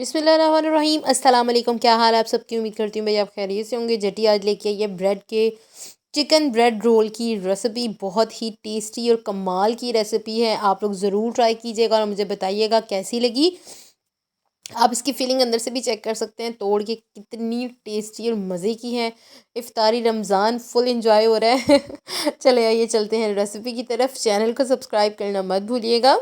बिस्मिल्लाहिर्रहमानिर्रहीम अस्सलाम वालेकुम। क्या हाल है आप सबकी। उम्मीद करती हूँ भाई आप खैरियत से होंगे। जटी आज लेके आई है ब्रेड के चिकन ब्रेड रोल की रेसिपी। बहुत ही टेस्टी और कमाल की रेसिपी है। आप लोग ज़रूर ट्राई कीजिएगा और मुझे बताइएगा कैसी लगी। आप इसकी फीलिंग अंदर से भी चेक कर सकते हैं तोड़ के, कितनी टेस्टी और मज़े की है। इफ्तारी रमज़ान फुल इंजॉय हो रहा है। चले आइए चलते हैं रेसिपी की तरफ। चैनल को सब्सक्राइब करना मत भूलिएगा।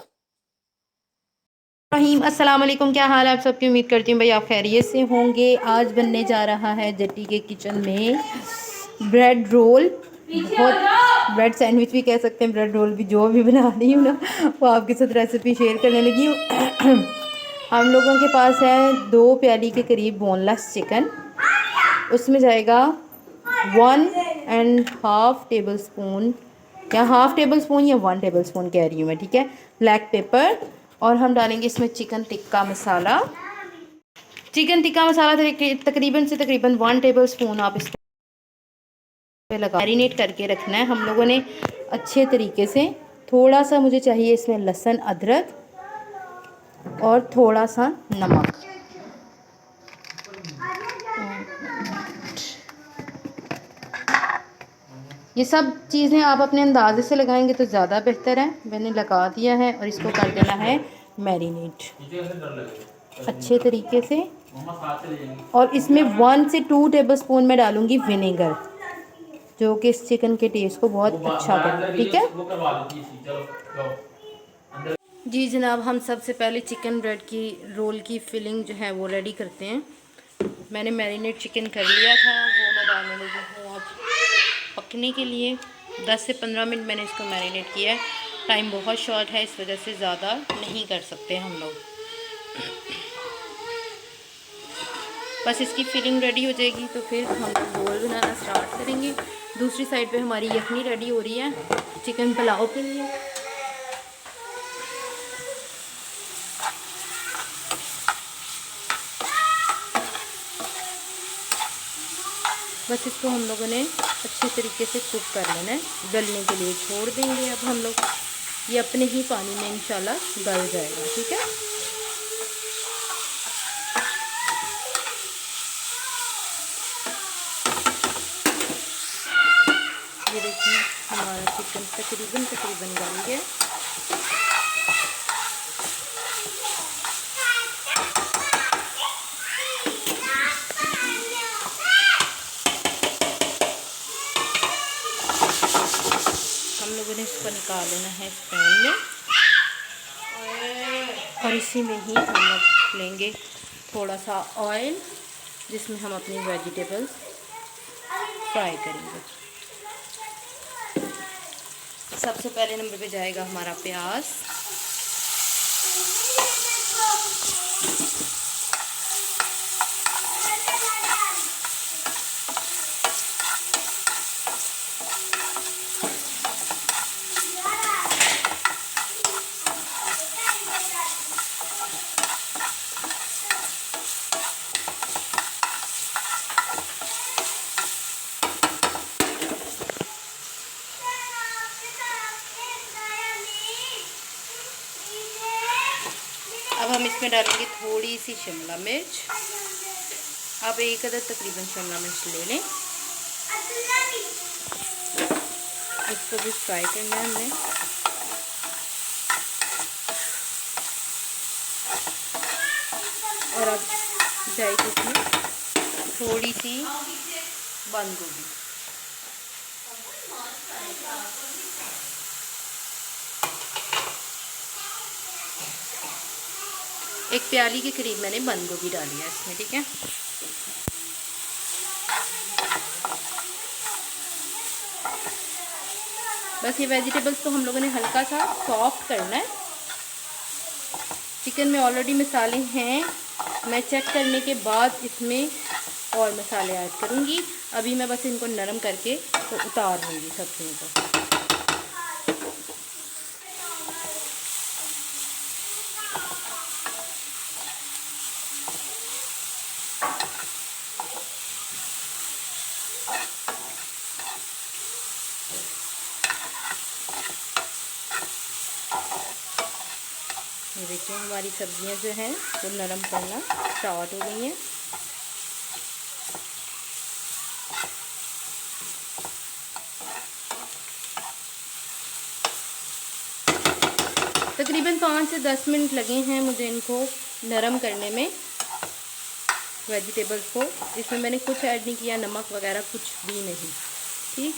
रहीम अस्सलाम वालेकुम। क्या हाल है आप सबकी। उम्मीद करती हूँ भाई आप खैरियत से होंगे। आज बनने जा रहा है जटी के किचन में ब्रेड रोल। बहुत ब्रेड सैंडविच भी कह सकते हैं, ब्रेड रोल भी। जो भी बना रही हूँ ना वो आपके साथ रेसिपी शेयर करने लगी हूँ। हम लोगों के पास है 2 प्याली के करीब बोनलेस चिकन। उसमें जाएगा 1.5 टेबल स्पून या हाफ़ टेबल स्पून या 1 टेबल स्पून कह रही हूँ मैं, ठीक है, ब्लैक पेपर। और हम डालेंगे इसमें चिकन टिक्का मसाला। चिकन टिक्का मसाला तकरीबन से तकरीबन 1 टेबल स्पून आप इस पे लगा मैरिनेट करके रखना है हम लोगों ने अच्छे तरीके से। थोड़ा सा मुझे चाहिए इसमें लहसुन अदरक और थोड़ा सा नमक। ये सब चीज़ें आप अपने अंदाजे से लगाएंगे तो ज़्यादा बेहतर है। मैंने लगा दिया है और इसको कर देना है मैरिनेट अच्छे तरीके से। और इसमें 1 से 2 टेबल स्पून मैं डालूँगी विनेगर, जो कि इस चिकन के टेस्ट को बहुत अच्छा करेगा, ठीक है। जी जनाब, हम सबसे पहले चिकन ब्रेड की रोल की फिलिंग जो है वो रेडी करते हैं। मैंने मैरिनेट चिकन कर लिया था, वो मैं डालने लगी हूँ अब पकने के लिए। 10 से 15 मिनट मैंने इसको मैरिनेट किया है। टाइम बहुत शॉर्ट है, इस वजह से ज़्यादा नहीं कर सकते हम लोग। बस इसकी फिलिंग रेडी हो जाएगी तो फिर हम लोग रोल बनाना स्टार्ट करेंगे। दूसरी साइड पे हमारी यखनी रेडी हो रही है चिकन पुलाव के लिए। बस इसको हम लोगों ने अच्छे तरीके से कुक कर लेना है। गलने के लिए छोड़ देंगे अब हम लोग। ये अपने ही पानी में इंशाल्लाह गल जाएगा, ठीक है। ये देखिए हमारा चिकन तकरीबन गल गया। हम लोगों ने इसको निकाल लेना है इस पैन में और इसी में ही हम लोग लेंगे थोड़ा सा ऑयल, जिसमें हम अपनी वेजिटेबल्स फ्राई करेंगे। सबसे पहले नंबर पे जाएगा हमारा प्याज। अब हम इसमें डालेंगे थोड़ी सी शिमला मिर्च। आप एक अदद तकरीबन शिमला मिर्च ले लें। इसको भी फ्राई करना है हमने। और अब जाएगी इसमें थोड़ी सी बंद गोभी। एक प्याली के करीब मैंने बंद गोभी डाली है इसमें, ठीक है। बस ये वेजिटेबल्स तो हम लोगों ने हल्का सा सॉफ्ट करना है। चिकन में ऑलरेडी मसाले हैं, मैं चेक करने के बाद इसमें और मसाले ऐड करूँगी। अभी मैं बस इनको नरम करके तो उतार दूँगी सब्जियों को। देखिए हमारी सब्जियां जो हैं वो नरम पड़ना स्टार्ट हो गई हैं। तकरीबन 5 से 10 मिनट लगे हैं मुझे इनको नरम करने में, वेजिटेबल्स को। इसमें मैंने कुछ ऐड नहीं किया, नमक वगैरह कुछ भी नहीं। ठीक,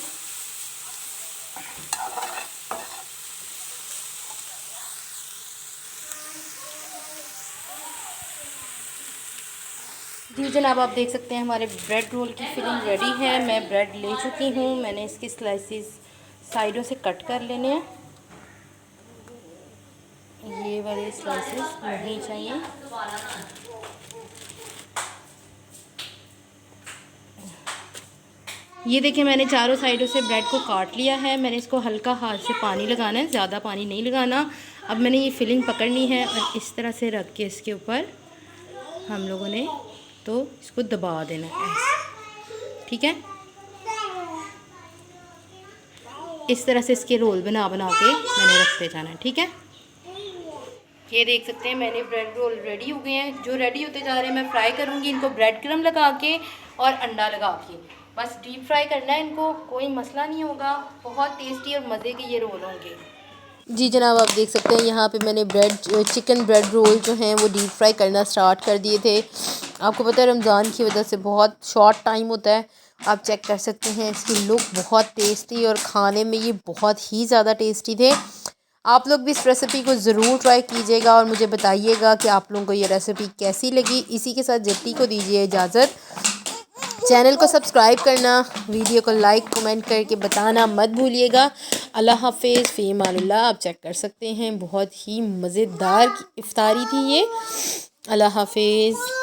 जी जनाब, आप देख सकते हैं हमारे ब्रेड रोल की फिलिंग रेडी है। मैं ब्रेड ले चुकी हूँ, मैंने इसके स्लाइसेस साइडों से कट कर लेने हैं। ये वाले स्लाइसेस नहीं चाहिए। ये देखिए मैंने चारों साइडों से ब्रेड को काट लिया है। मैंने इसको हल्का हाथ से पानी लगाना है, ज़्यादा पानी नहीं लगाना। अब मैंने ये फिलिंग पकड़नी है और इस तरह से रख के इसके ऊपर हम लोगों ने तो इसको दबा देना है, ठीक है। इस तरह से इसके रोल बना बना के मैंने रखते जाना है, ठीक है। ये देख सकते हैं मैंने ब्रेड रोल रेडी हो गए हैं। जो रेडी होते जा रहे हैं मैं फ्राई करूँगी इनको ब्रेड क्रम्ब लगा के और अंडा लगा के। बस डीप फ्राई करना है इनको, कोई मसला नहीं होगा। बहुत टेस्टी और मज़े के ये रोल होंगे। जी जनाब, आप देख सकते हैं यहाँ पे मैंने चिकन ब्रेड रोल जो हैं वो डीप फ्राई करना स्टार्ट कर दिए थे। आपको पता है रमज़ान की वजह से बहुत शॉर्ट टाइम होता है। आप चेक कर सकते हैं इसकी लुक बहुत टेस्टी और खाने में ये बहुत ही ज़्यादा टेस्टी थे। आप लोग भी इस रेसिपी को ज़रूर ट्राई कीजिएगा और मुझे बताइएगा कि आप लोगों को ये रेसिपी कैसी लगी। इसी के साथ जट्टी को दीजिए इजाज़त। चैनल को सब्सक्राइब करना, वीडियो को लाइक कमेंट करके बताना मत भूलिएगा। अल्लाह हाफिज़, फ़ी अमानिल्लाह। आप चेक कर सकते हैं बहुत ही मज़ेदार इफ्तारी थी ये। अल्लाह हाफिज़।